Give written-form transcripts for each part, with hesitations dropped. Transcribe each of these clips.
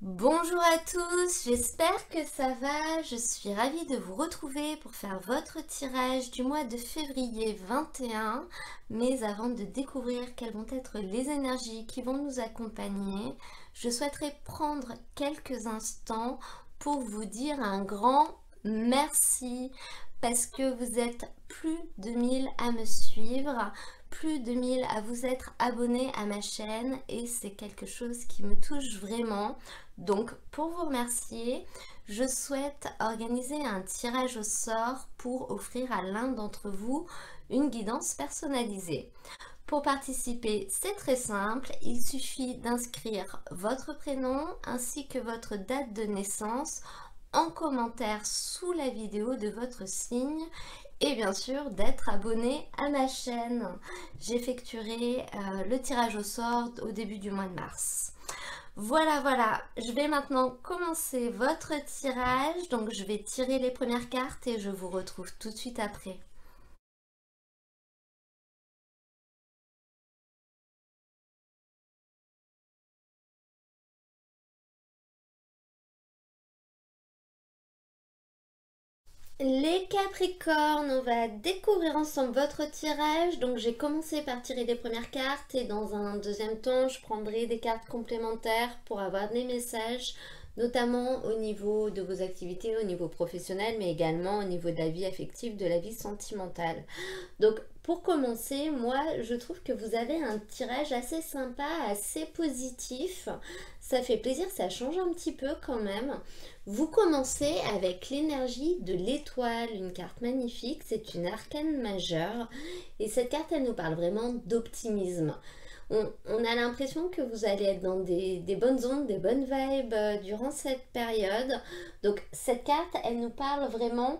Bonjour à tous, j'espère que ça va. Je suis ravie de vous retrouver pour faire votre tirage du mois de février 21. Mais avant de découvrir quelles vont être les énergies qui vont nous accompagner, je souhaiterais prendre quelques instants pour vous dire un grand merci parce que vous êtes plus de 1000 à me suivre, plus de 1000 à vous être abonnés à ma chaîne et c'est quelque chose qui me touche vraiment. Donc pour vous remercier, je souhaite organiser un tirage au sort pour offrir à l'un d'entre vous une guidance personnalisée. Pour participer, c'est très simple, il suffit d'inscrire votre prénom ainsi que votre date de naissance en commentaire sous la vidéo de votre signe et bien sûr d'être abonné à ma chaîne. J'effectuerai le tirage au sort au début du mois de mars. Voilà, je vais maintenant commencer votre tirage. Donc je vais tirer les premières cartes et je vous retrouve tout de suite après. Les Capricornes, on va découvrir ensemble votre tirage. Donc j'ai commencé par tirer les premières cartes et dans un deuxième temps, je prendrai des cartes complémentaires pour avoir des messages, notamment au niveau de vos activités, au niveau professionnel, mais également au niveau de la vie affective, de la vie sentimentale. Donc pour commencer, moi je trouve que vous avez un tirage assez sympa, assez positif. Ça fait plaisir, ça change un petit peu quand même. Vous commencez avec l'énergie de l'étoile, une carte magnifique, c'est une arcane majeure. Et cette carte, elle nous parle vraiment d'optimisme. On a l'impression que vous allez être dans des bonnes ondes, des bonnes vibes durant cette période. Donc cette carte, elle nous parle vraiment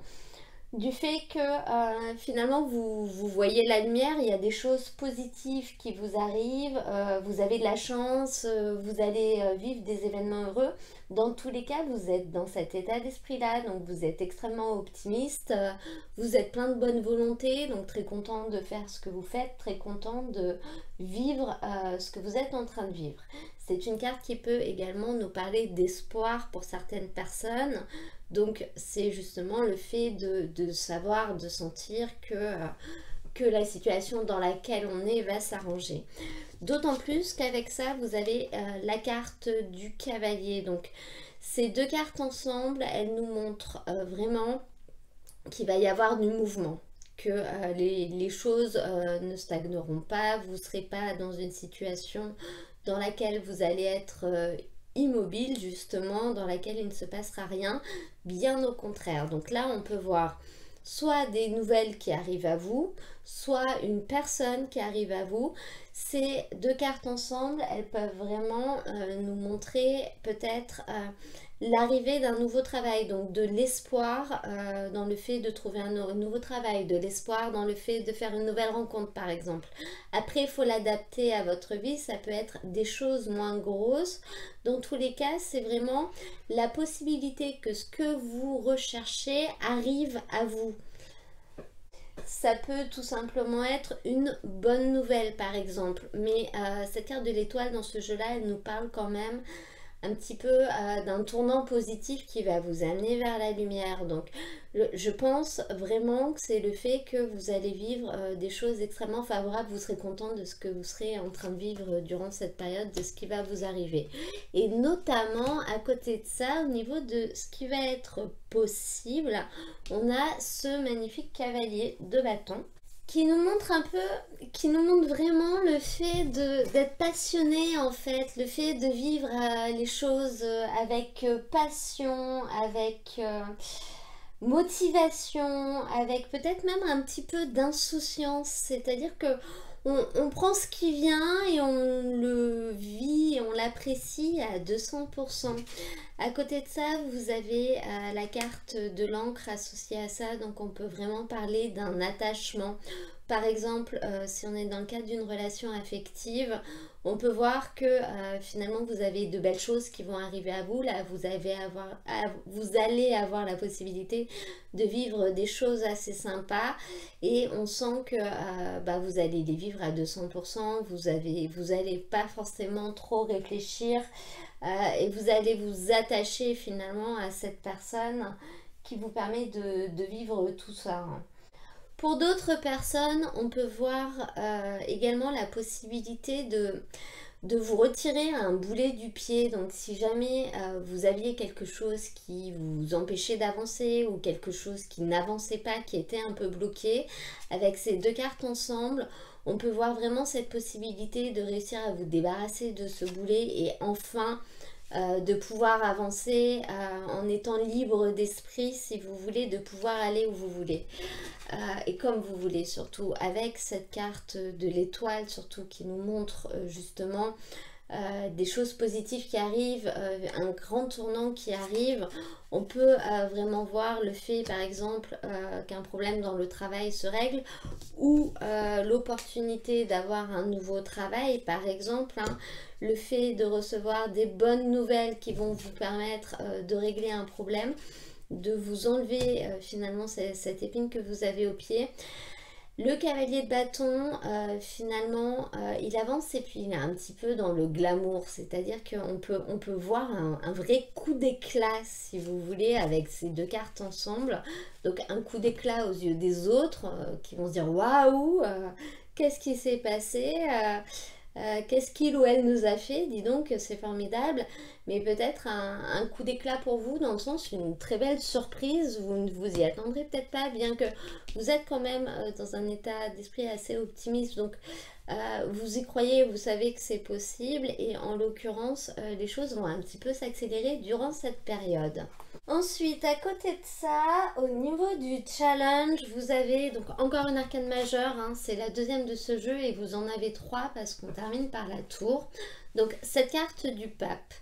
du fait que finalement vous voyez la lumière, il y a des choses positives qui vous arrivent, vous avez de la chance, vous allez vivre des événements heureux. Dans tous les cas, vous êtes dans cet état d'esprit-là, donc vous êtes extrêmement optimiste, vous êtes plein de bonne volonté, donc très content de faire ce que vous faites, très content de vivre ce que vous êtes en train de vivre. C'est une carte qui peut également nous parler d'espoir pour certaines personnes. Donc c'est justement le fait de savoir, de sentir que la situation dans laquelle on est va s'arranger. D'autant plus qu'avec ça, vous avez la carte du cavalier. Donc ces deux cartes ensemble, elles nous montrent vraiment qu'il va y avoir du mouvement, que les choses ne stagneront pas, vous ne serez pas dans une situation dans laquelle vous allez être immobile justement, dans laquelle il ne se passera rien, bien au contraire. Donc là on peut voir soit des nouvelles qui arrivent à vous, soit une personne qui arrive à vous. Ces deux cartes ensemble, elles peuvent vraiment nous montrer peut-être l'arrivée d'un nouveau travail, donc de l'espoir dans le fait de trouver un nouveau travail, de l'espoir dans le fait de faire une nouvelle rencontre par exemple. Après, il faut l'adapter à votre vie, ça peut être des choses moins grosses. Dans tous les cas, c'est vraiment la possibilité que ce que vous recherchez arrive à vous. Ça peut tout simplement être une bonne nouvelle par exemple, mais cette carte de l'étoile dans ce jeu-là, elle nous parle quand même un petit peu d'un tournant positif qui va vous amener vers la lumière. Donc je pense vraiment que c'est le fait que vous allez vivre des choses extrêmement favorables, vous serez content de ce que vous serez en train de vivre durant cette période, de ce qui va vous arriver. Et notamment à côté de ça, au niveau de ce qui va être possible, on a ce magnifique cavalier de bâton qui nous montre un peu, qui nous montre vraiment le fait d'être passionné en fait, le fait de vivre les choses avec passion, avec motivation, avec peut-être même un petit peu d'insouciance, c'est-à-dire que on prend ce qui vient et on le vit et on l'apprécie à 200%. À côté de ça, vous avez la carte de l'encre associée à ça, donc on peut vraiment parler d'un attachement. Par exemple, si on est dans le cadre d'une relation affective, On peut voir que finalement vous avez de belles choses qui vont arriver à vous. Là, vous allez avoir la possibilité de vivre des choses assez sympas et on sent que vous allez les vivre à 200%. Vous allez pas forcément trop réfléchir et vous allez vous attacher finalement à cette personne qui vous permet de vivre tout ça. Pour d'autres personnes, on peut voir également la possibilité de vous retirer un boulet du pied. Donc si jamais vous aviez quelque chose qui vous empêchait d'avancer ou quelque chose qui n'avançait pas, qui était un peu bloqué, avec ces deux cartes ensemble, on peut voir vraiment cette possibilité de réussir à vous débarrasser de ce boulet et enfin de pouvoir avancer en étant libre d'esprit, si vous voulez, de pouvoir aller où vous voulez et comme vous voulez, surtout avec cette carte de l'étoile surtout qui nous montre justement des choses positives qui arrivent, un grand tournant qui arrive. On peut vraiment voir le fait par exemple qu'un problème dans le travail se règle ou l'opportunité d'avoir un nouveau travail par exemple, hein, le fait de recevoir des bonnes nouvelles qui vont vous permettre de régler un problème, de vous enlever finalement cette épine que vous avez au pied. Le cavalier de bâton, finalement, il avance et puis il est un petit peu dans le glamour, c'est-à-dire on peut voir un vrai coup d'éclat, si vous voulez, avec ces deux cartes ensemble. Donc un coup d'éclat aux yeux des autres qui vont se dire « Waouh, qu'est-ce qui s'est passé qu'est-ce qu'il ou elle nous a fait? Dis donc, c'est formidable. » Mais peut-être un coup d'éclat pour vous, dans le sens une très belle surprise. Vous ne vous y attendrez peut-être pas, bien que vous êtes quand même dans un état d'esprit assez optimiste. Donc, vous y croyez, vous savez que c'est possible. Et en l'occurrence, les choses vont un petit peu s'accélérer durant cette période. Ensuite, à côté de ça, au niveau du challenge, vous avez donc encore une arcane majeure, hein, c'est la deuxième de ce jeu et vous en avez trois parce qu'on termine par la tour. Donc cette carte du pape,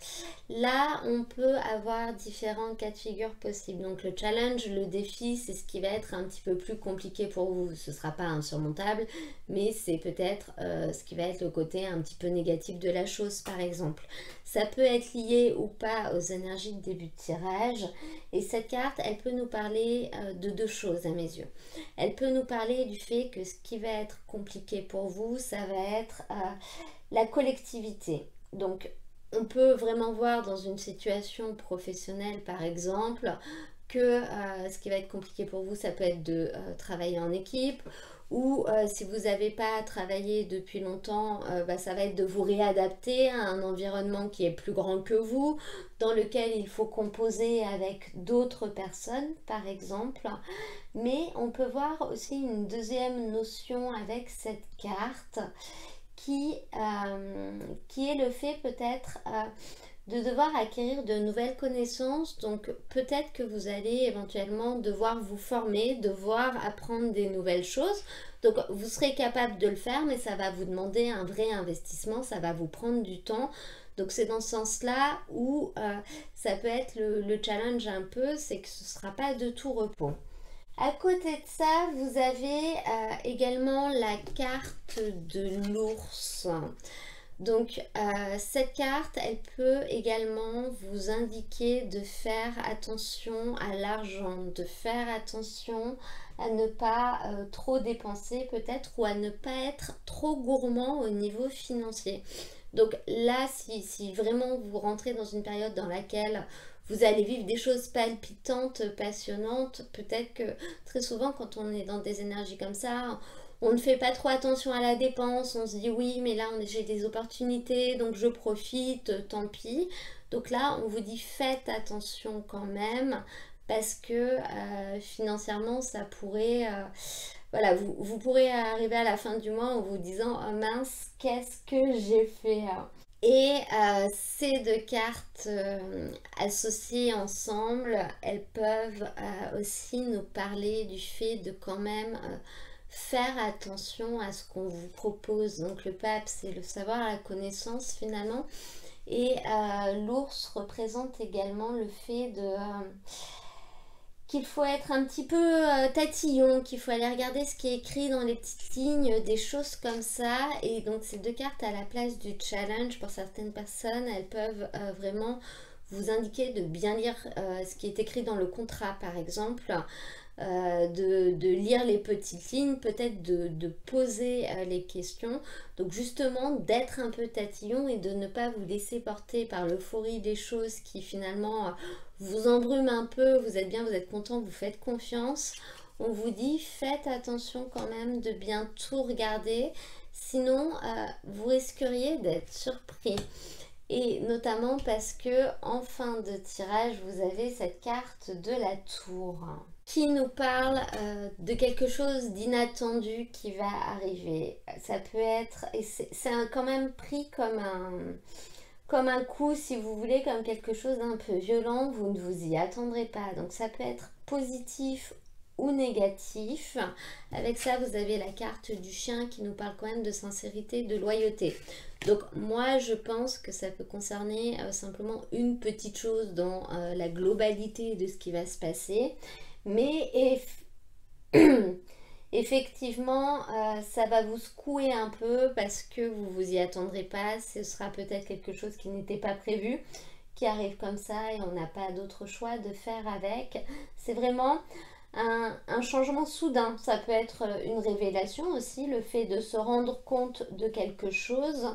là on peut avoir différents cas de figure possibles. Donc le challenge, le défi, c'est ce qui va être un petit peu plus compliqué pour vous. Ce ne sera pas insurmontable, mais c'est peut-être ce qui va être le côté un petit peu négatif de la chose par exemple. Ça peut être lié ou pas aux énergies de début de tirage. Et cette carte, elle peut nous parler de deux choses à mes yeux. Elle peut nous parler du fait que ce qui va être compliqué pour vous, ça va être la collectivité. Donc, on peut vraiment voir dans une situation professionnelle, par exemple, que ce qui va être compliqué pour vous, ça peut être de travailler en équipe, ou si vous n'avez pas travaillé depuis longtemps, ça va être de vous réadapter à un environnement qui est plus grand que vous, dans lequel il faut composer avec d'autres personnes, par exemple. Mais on peut voir aussi une deuxième notion avec cette carte, qui est le fait peut-être de devoir acquérir de nouvelles connaissances. Donc peut-être que vous allez éventuellement devoir vous former, devoir apprendre des nouvelles choses. Donc vous serez capable de le faire, mais ça va vous demander un vrai investissement, ça va vous prendre du temps. Donc c'est dans ce sens-là où ça peut être le challenge un peu, c'est que ce ne sera pas de tout repos. À côté de ça, vous avez également la carte de l'ours. Donc cette carte, elle peut également vous indiquer de faire attention à l'argent, de faire attention à ne pas trop dépenser peut-être ou à ne pas être trop gourmand au niveau financier. Donc là, si vraiment vous rentrez dans une période dans laquelle vous allez vivre des choses palpitantes, passionnantes, peut-être que très souvent quand on est dans des énergies comme ça, on ne fait pas trop attention à la dépense, on se dit oui mais là j'ai des opportunités donc je profite, tant pis. Donc là on vous dit faites attention quand même parce que financièrement ça pourrait... voilà, vous pourrez arriver à la fin du mois en vous disant oh mince, qu'est-ce que j'ai fait? Et ces deux cartes associées ensemble, elles peuvent aussi nous parler du fait de quand même faire attention à ce qu'on vous propose. Donc le pape, c'est le savoir, la connaissance finalement. Et l'ours représente également le fait de... qu'il faut être un petit peu tatillon, qu'il faut aller regarder ce qui est écrit dans les petites lignes, des choses comme ça. Et donc ces deux cartes à la place du challenge, pour certaines personnes, elles peuvent vraiment vous indiquer de bien lire ce qui est écrit dans le contrat, par exemple. De lire les petites lignes, peut-être de poser les questions. Donc justement d'être un peu tatillon et de ne pas vous laisser porter par l'euphorie des choses qui finalement vous embrument un peu. Vous êtes bien, vous êtes content, vous faites confiance. On vous dit faites attention quand même de bien tout regarder, sinon vous risqueriez d'être surpris. Et notamment parce que en fin de tirage, vous avez cette carte de la tour qui nous parle de quelque chose d'inattendu qui va arriver. Ça peut être, et c'est quand même pris comme un coup, si vous voulez, comme quelque chose d'un peu violent, vous ne vous y attendrez pas. Donc ça peut être positif ou négatif. Avec ça, vous avez la carte du chien qui nous parle quand même de sincérité, de loyauté. Donc moi, je pense que ça peut concerner simplement une petite chose dans la globalité de ce qui va se passer. Mais effectivement, ça va vous secouer un peu parce que vous vous y attendrez pas. Ce sera peut-être quelque chose qui n'était pas prévu, qui arrive comme ça et on n'a pas d'autre choix de faire avec. C'est vraiment un changement soudain. Ça peut être une révélation aussi, le fait de se rendre compte de quelque chose.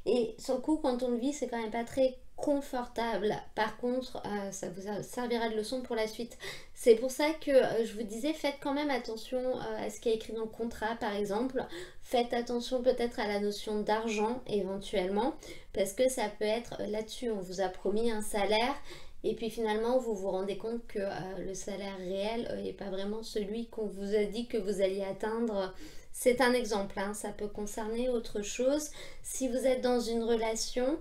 Et sur le coup, quand on le vit, c'est quand même pas très confortable. Par contre, ça vous servira de leçon pour la suite. C'est pour ça que je vous disais, faites quand même attention à ce qui est écrit dans le contrat, par exemple. Faites attention peut-être à la notion d'argent, éventuellement, parce que ça peut être là-dessus, on vous a promis un salaire, et puis finalement, vous vous rendez compte que le salaire réel n'est pas vraiment celui qu'on vous a dit que vous alliez atteindre. C'est un exemple, hein, ça peut concerner autre chose. Si vous êtes dans une relation,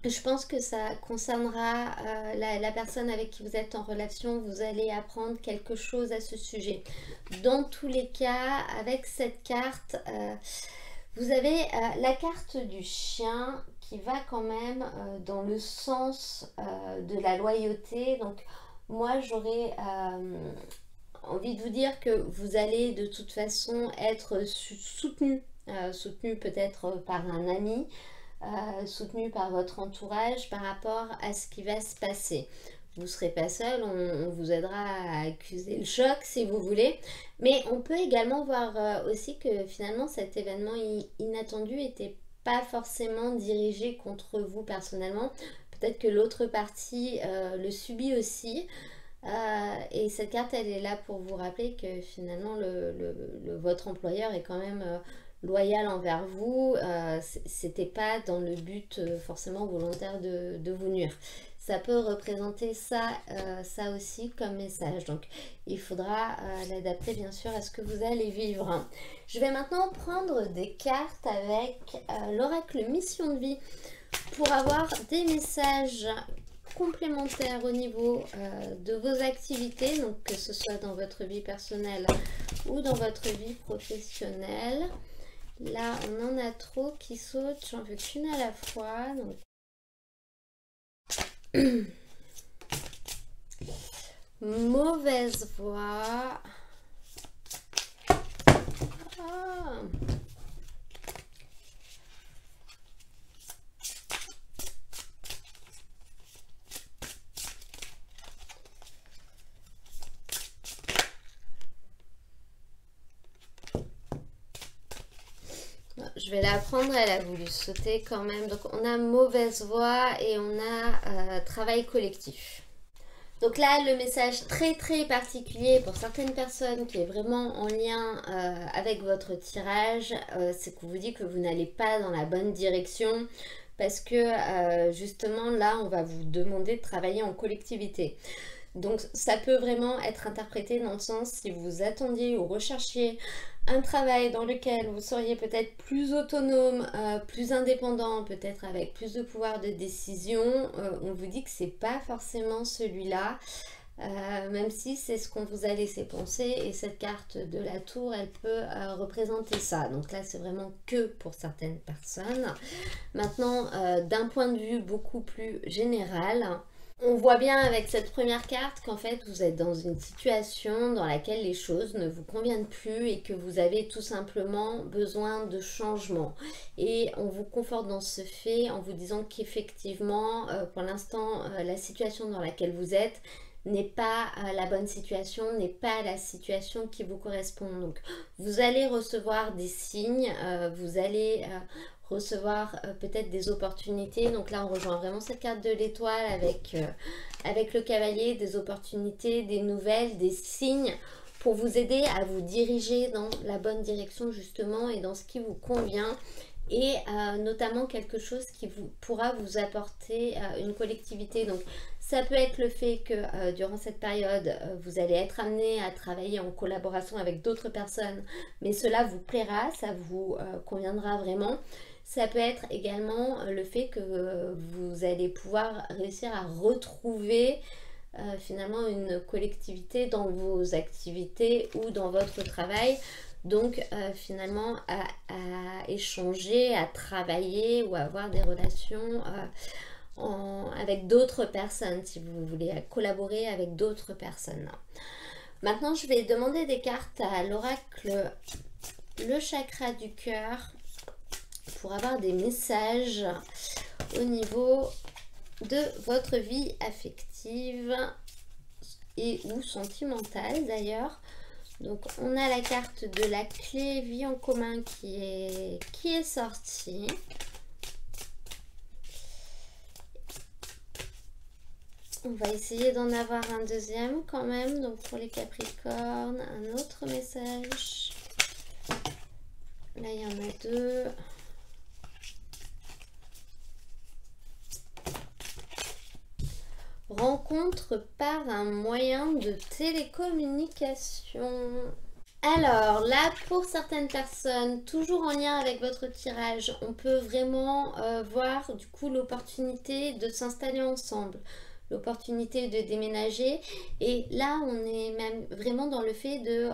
je pense que ça concernera la personne avec qui vous êtes en relation. Vous allez apprendre quelque chose à ce sujet. Dans tous les cas, avec cette carte, vous avez la carte du chien qui va quand même dans le sens de la loyauté. Donc moi, j'aurais envie de vous dire que vous allez de toute façon être soutenu, soutenu peut-être par un ami, soutenu par votre entourage par rapport à ce qui va se passer. Vous ne serez pas seul, on vous aidera à accuser le choc si vous voulez. Mais on peut également voir aussi que finalement cet événement inattendu n'était pas forcément dirigé contre vous personnellement. Peut-être que l'autre partie le subit aussi. Et cette carte, elle est là pour vous rappeler que finalement votre employeur est quand même loyal envers vous. C'était pas dans le but forcément volontaire de vous nuire. Ça peut représenter ça, ça aussi comme message. Donc il faudra l'adapter bien sûr à ce que vous allez vivre. Je vais maintenant prendre des cartes avec l'oracle mission de vie pour avoir des messages complémentaires au niveau de vos activités, donc que ce soit dans votre vie personnelle ou dans votre vie professionnelle. Là, on en a trop qui sautent, j'en veux qu'une à la fois. Donc... Mauvaise voix. Ah. Je vais la prendre, elle a voulu sauter quand même. Donc on a mauvaise voix et on a travail collectif. Donc là, le message très très particulier pour certaines personnes qui est vraiment en lien avec votre tirage, c'est qu'on vous dit que vous n'allez pas dans la bonne direction parce que justement là, on va vous demander de travailler en collectivité. Donc ça peut vraiment être interprété dans le sens si vous attendiez ou recherchiez un travail dans lequel vous seriez peut-être plus autonome, plus indépendant, peut-être avec plus de pouvoir de décision, on vous dit que c'est pas forcément celui-là, même si c'est ce qu'on vous a laissé penser. Et cette carte de la tour, elle peut représenter ça. Donc là, c'est vraiment que pour certaines personnes. Maintenant, d'un point de vue beaucoup plus général, On voit bien avec cette première carte qu'en fait vous êtes dans une situation dans laquelle les choses ne vous conviennent plus et que vous avez tout simplement besoin de changement. Et on vous conforte dans ce fait en vous disant qu'effectivement, pour l'instant, la situation dans laquelle vous êtes n'est pas la bonne situation, n'est pas la situation qui vous correspond. Donc vous allez recevoir des signes, vous allez recevoir peut-être des opportunités. Donc là, on rejoint vraiment cette carte de l'étoile avec le cavalier, des opportunités, des nouvelles, des signes pour vous aider à vous diriger dans la bonne direction justement et dans ce qui vous convient. Et notamment quelque chose qui pourra vous apporter une collectivité. Donc ça peut être le fait que durant cette période, vous allez être amené à travailler en collaboration avec d'autres personnes, mais cela vous plaira, ça vous conviendra vraiment. Ça peut être également le fait que vous allez pouvoir réussir à retrouver finalement une collectivité dans vos activités ou dans votre travail. Donc finalement à échanger, à travailler ou à avoir des relations avec d'autres personnes, si vous voulez collaborer avec d'autres personnes. Maintenant, je vais demander des cartes à l'oracle, le chakra du cœur, pour avoir des messages au niveau de votre vie affective et ou sentimentale d'ailleurs. Donc on a la carte de la clé vie en commun qui est sortie. On va essayer d'en avoir un deuxième quand même. Donc pour les Capricornes, un autre message. Là il y en a deux. Rencontre par un moyen de télécommunication. Alors là, pour certaines personnes, toujours en lien avec votre tirage, on peut vraiment voir du coup l'opportunité de s'installer ensemble, l'opportunité de déménager. Et là, on est même vraiment dans le fait de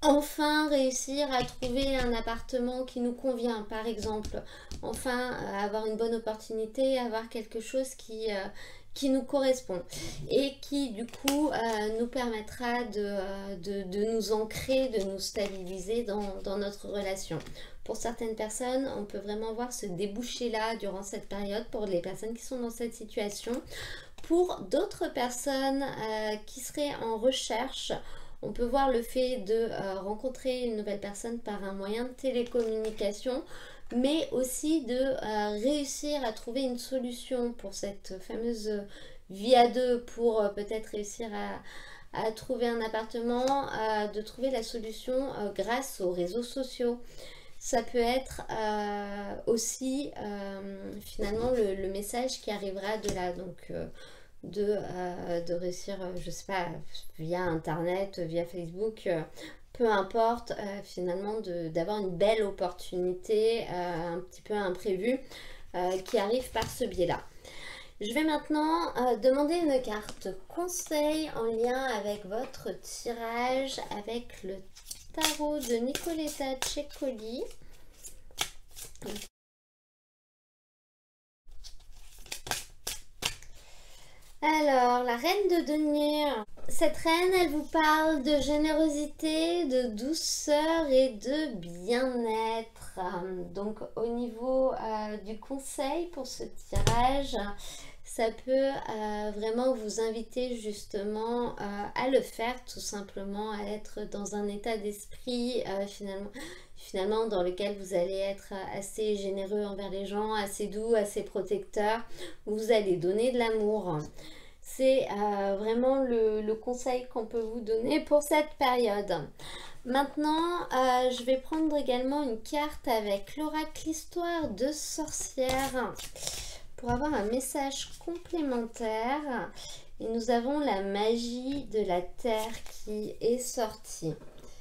enfin réussir à trouver un appartement qui nous convient, par exemple. Enfin, avoir une bonne opportunité, avoir quelque chose qui nous correspond et qui du coup nous permettra de nous ancrer, de nous stabiliser dans notre relation. Pour certaines personnes, on peut vraiment voir ce débouché-là durant cette période pour les personnes qui sont dans cette situation. Pour d'autres personnes qui seraient en recherche, on peut voir le fait de rencontrer une nouvelle personne par un moyen de télécommunication, mais aussi de réussir à trouver une solution pour cette fameuse vie à deux, pour peut-être réussir à trouver un appartement, de trouver la solution grâce aux réseaux sociaux. Ça peut être aussi finalement le message qui arrivera de là, donc de réussir, je sais pas, via internet, via Facebook, peu importe, finalement d'avoir une belle opportunité un petit peu imprévue qui arrive par ce biais-là. Je vais maintenant demander une carte conseil en lien avec votre tirage avec le tarot de Nicoletta Ceccoli. Alors, la reine de denier. Cette reine, elle vous parle de générosité, de douceur et de bien-être. Donc, au niveau du conseil pour ce tirage, ça peut vraiment vous inviter justement à le faire, tout simplement, à être dans un état d'esprit finalement dans lequel vous allez être assez généreux envers les gens, assez doux, assez protecteur. Vous allez donner de l'amour. C'est vraiment le conseil qu'on peut vous donner pour cette période. Maintenant, je vais prendre également une carte avec l'oracle Histoire de sorcière pour avoir un message complémentaire. Et nous avons la magie de la terre qui est sortie.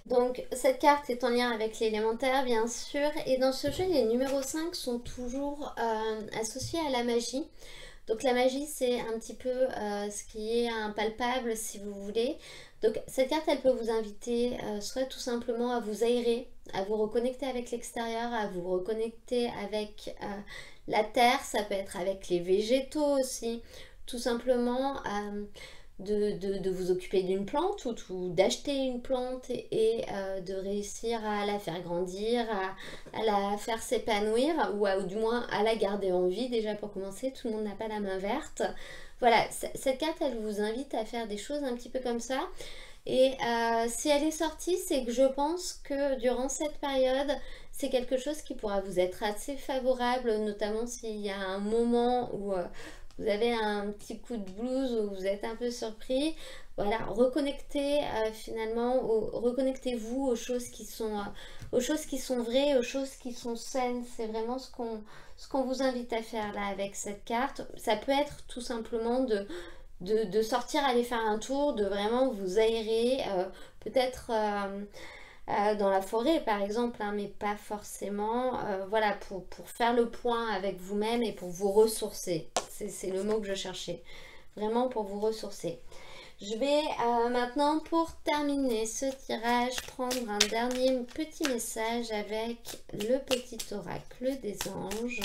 Donc cette carte est en lien avec l'élémentaire bien sûr, et dans ce jeu les numéros 5 sont toujours associés à la magie. Donc la magie c'est un petit peu ce qui est impalpable si vous voulez. Donc cette carte elle peut vous inviter soit tout simplement à vous aérer, à vous reconnecter avec l'extérieur, à vous reconnecter avec la terre, ça peut être avec les végétaux aussi. tout simplement de vous occuper d'une plante ou d'acheter une plante et de réussir à la faire grandir, à la faire s'épanouir ou du moins à la garder en vie déjà pour commencer. Tout le monde n'a pas la main verte. Voilà, cette carte, elle vous invite à faire des choses un petit peu comme ça. Et si elle est sortie, c'est que je pense que durant cette période, c'est quelque chose qui pourra vous être assez favorable, notamment s'il y a un moment où vous avez un petit coup de blues, où vous êtes un peu surpris. Voilà, reconnectez finalement, reconnectez-vous aux choses qui sont vraies, aux choses qui sont saines. C'est vraiment ce qu'on vous invite à faire là avec cette carte. Ça peut être tout simplement de sortir, aller faire un tour, de vraiment vous aérer, peut-être dans la forêt par exemple, hein, mais pas forcément, voilà, pour faire le point avec vous-même et pour vous ressourcer. C'est le mot que je cherchais, vraiment pour vous ressourcer. Je vais maintenant, pour terminer ce tirage, prendre un dernier petit message avec le petit oracle des anges.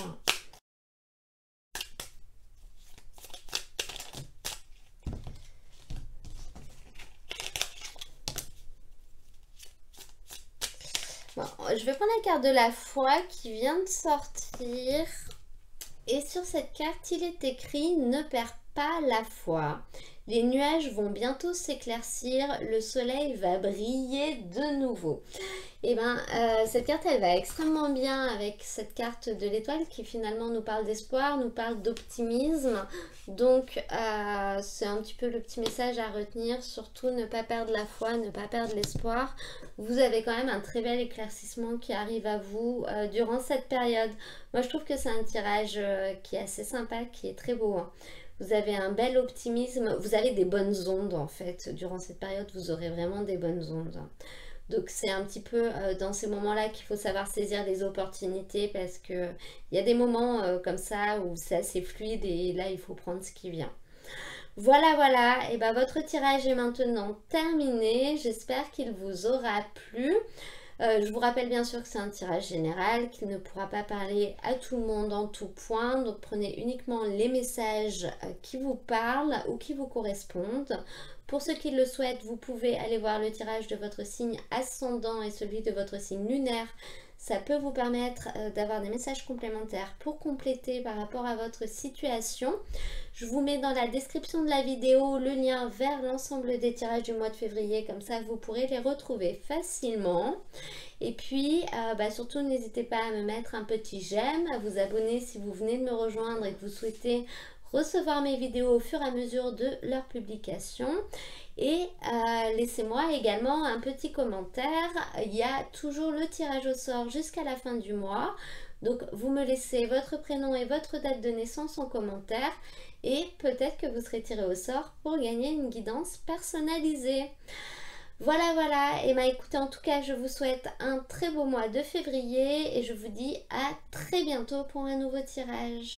Bon, je vais prendre la carte de la foi qui vient de sortir. Et sur cette carte, il est écrit « Ne perds pas la foi ». Les nuages vont bientôt s'éclaircir, le soleil va briller de nouveau. Et bien, cette carte, elle va extrêmement bien avec cette carte de l'étoile qui finalement nous parle d'espoir, nous parle d'optimisme. Donc, c'est un petit peu le petit message à retenir. Surtout, ne pas perdre la foi, ne pas perdre l'espoir. Vous avez quand même un très bel éclaircissement qui arrive à vous durant cette période. Moi, je trouve que c'est un tirage qui est assez sympa, qui est très beau, hein. Vous avez un bel optimisme, vous avez des bonnes ondes en fait. Durant cette période, vous aurez vraiment des bonnes ondes. Donc c'est un petit peu dans ces moments-là qu'il faut savoir saisir les opportunités parce que il y a des moments comme ça où c'est assez fluide et là il faut prendre ce qui vient. Voilà, voilà, et ben votre tirage est maintenant terminé. J'espère qu'il vous aura plu. Je vous rappelle bien sûr que c'est un tirage général, qu'il ne pourra pas parler à tout le monde en tout point. Donc prenez uniquement les messages qui vous parlent ou qui vous correspondent. Pour ceux qui le souhaitent, vous pouvez aller voir le tirage de votre signe ascendant et celui de votre signe lunaire. Ça peut vous permettre d'avoir des messages complémentaires pour compléter par rapport à votre situation. Je vous mets dans la description de la vidéo le lien vers l'ensemble des tirages du mois de février. Comme ça, vous pourrez les retrouver facilement. Et puis, surtout, n'hésitez pas à me mettre un petit j'aime, à vous abonner si vous venez de me rejoindre et que vous souhaitez recevoir mes vidéos au fur et à mesure de leur publication. Et laissez-moi également un petit commentaire. Il y a toujours le tirage au sort jusqu'à la fin du mois. Donc vous me laissez votre prénom et votre date de naissance en commentaire. Et peut-être que vous serez tiré au sort pour gagner une guidance personnalisée. Voilà, voilà. Et écoutez, en tout cas, je vous souhaite un très beau mois de février. Et je vous dis à très bientôt pour un nouveau tirage.